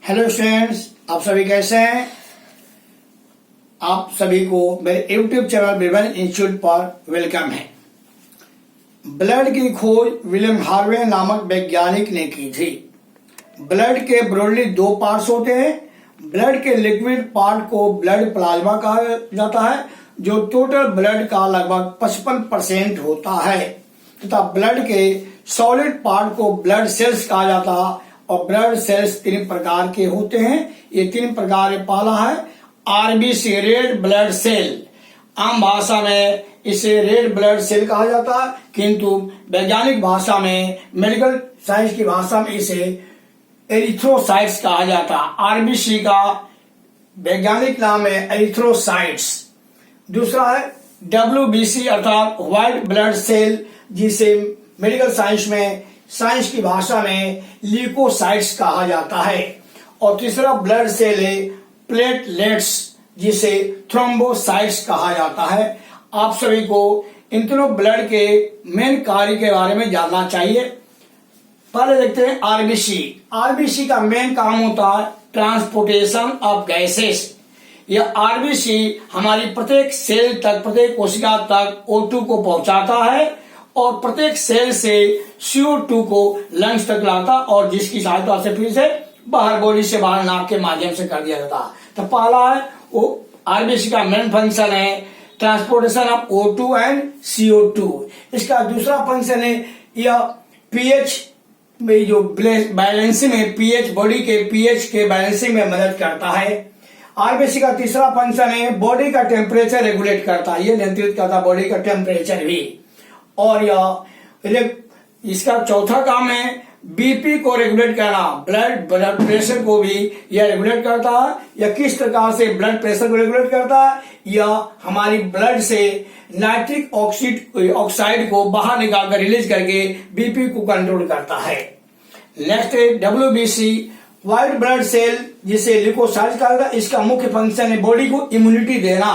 Hello students, आप सभी कैसे हैं। आप सभी को मेरे यूट्यूब चैनल विवन इंस्टीट्यूट पर वेलकम है। ब्लड की खोज विलियम हार्वे नामक वैज्ञानिक ने की थी। ब्लड के ब्रॉडली दो पार्ट्स होते हैं। ब्लड के लिक्विड पार्ट को ब्लड प्लाज्मा कहा जाता है, जो टोटल ब्लड का लगभग 55% होता है, तथा ब्लड के सॉलिड पार्ट को ब्लड सेल्स कहा जाता है। और ब्लड सेल्स तीन प्रकार के होते हैं। ये तीन प्रकार पाला है। आरबीसी रेड ब्लड सेल, आम भाषा में इसे रेड ब्लड सेल कहा जाता है, किंतु वैज्ञानिक भाषा में, मेडिकल साइंस की भाषा में इसे एरिथ्रोसाइट्स कहा जाता है। आरबीसी का वैज्ञानिक नाम है एरिथ्रोसाइट्स। दूसरा है डब्ल्यूबीसी अर्थात व्हाइट ब्लड सेल, जिसे मेडिकल साइंस की भाषा में ल्यूकोसाइट्स कहा जाता है। और तीसरा ब्लड सेल है प्लेटलेट्स, जिसे थ्रोम्बोसाइट्स कहा जाता है। आप सभी को इन तीनों ब्लड के मेन कार्य के बारे में जानना चाहिए। पहले देखते हैं आरबीसी। आरबीसी का मेन काम होता है ट्रांसपोर्टेशन ऑफ गैसेस। यह आरबीसी हमारी प्रत्येक सेल तक, प्रत्येक कोशिका तक O2 को पहुंचाता है और प्रत्येक सेल से CO2 को लंग्स तक लाता, और जिसकी सहायता से फिर से बाहर बॉडी से बाहर नाक के माध्यम से कर दिया जाता है। तो पहला है वो आरबीसी का मेन फंक्शन है transportation of O2 and CO2। इसका दूसरा फंक्शन है यह पीएच में जो बैलेंसिंग है, पीएच बॉडी के पीएच के बैलेंसिंग में मदद करता है। आरबीसी का तीसरा फंक्शन है बॉडी का टेम्परेचर रेगुलेट करता है, ये नियंत्रित करता है बॉडी का टेम्परेचर भी। और यह इसका चौथा काम है बीपी को रेगुलेट करना, ब्लड प्रेशर को भी यह रेगुलेट करता है। यह किस प्रकार से ब्लड प्रेशर को रेगुलेट करता है, यह हमारी ब्लड से नाइट्रिक ऑक्साइड को बाहर निकालकर रिलीज करके बीपी को कंट्रोल करता है। नेक्स्ट है डब्ल्यूबीसी व्हाइट ब्लड सेल, जिसे ल्यूकोसाइट्स कहा जाता है। इसका मुख्य फंक्शन है बॉडी को इम्यूनिटी देना।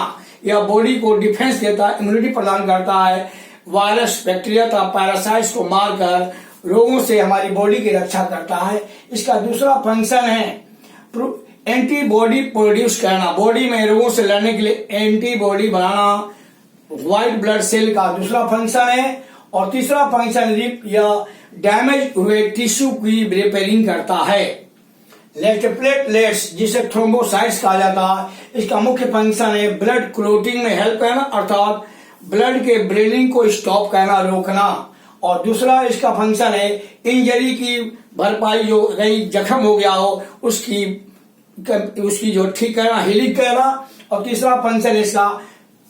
यह बॉडी को डिफेंस देता है, इम्यूनिटी प्रदान करता है। वायरस, बैक्टीरिया तथा पैरासाइट्स को मारकर रोगों से हमारी बॉडी की रक्षा करता है। इसका दूसरा फंक्शन है एंटीबॉडी प्रोड्यूस करना, बॉडी में रोगों से लड़ने के लिए एंटीबॉडी बनाना व्हाइट ब्लड सेल का दूसरा फंक्शन है। और तीसरा फंक्शन यह डैमेज हुए टिश्यू की रिपेयरिंग करता है। नेक्स्ट प्लेटलेट्स, जिसे थ्रोम्बोसाइट्स कहा जाता है। इसका मुख्य फंक्शन है ब्लड क्लोटिंग में हेल्प करना, अर्थात ब्लड के ब्लीडिंग को स्टॉप करना, रोकना। और दूसरा इसका फंक्शन है इंजरी की भरपाई, जो कहीं जख्म हो गया हो उसकी जो ठीक करना, हीलिंग करना। और तीसरा फंक्शन इसका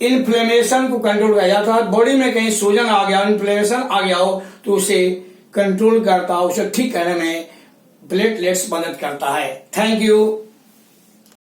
इन्फ्लेमेशन को कंट्रोल किया जाता है। बॉडी में कहीं सूजन आ गया, इन्फ्लेमेशन आ गया हो तो उसे कंट्रोल करता है, उसे ठीक करने में प्लेटलेट्स मदद करता है। Thank you.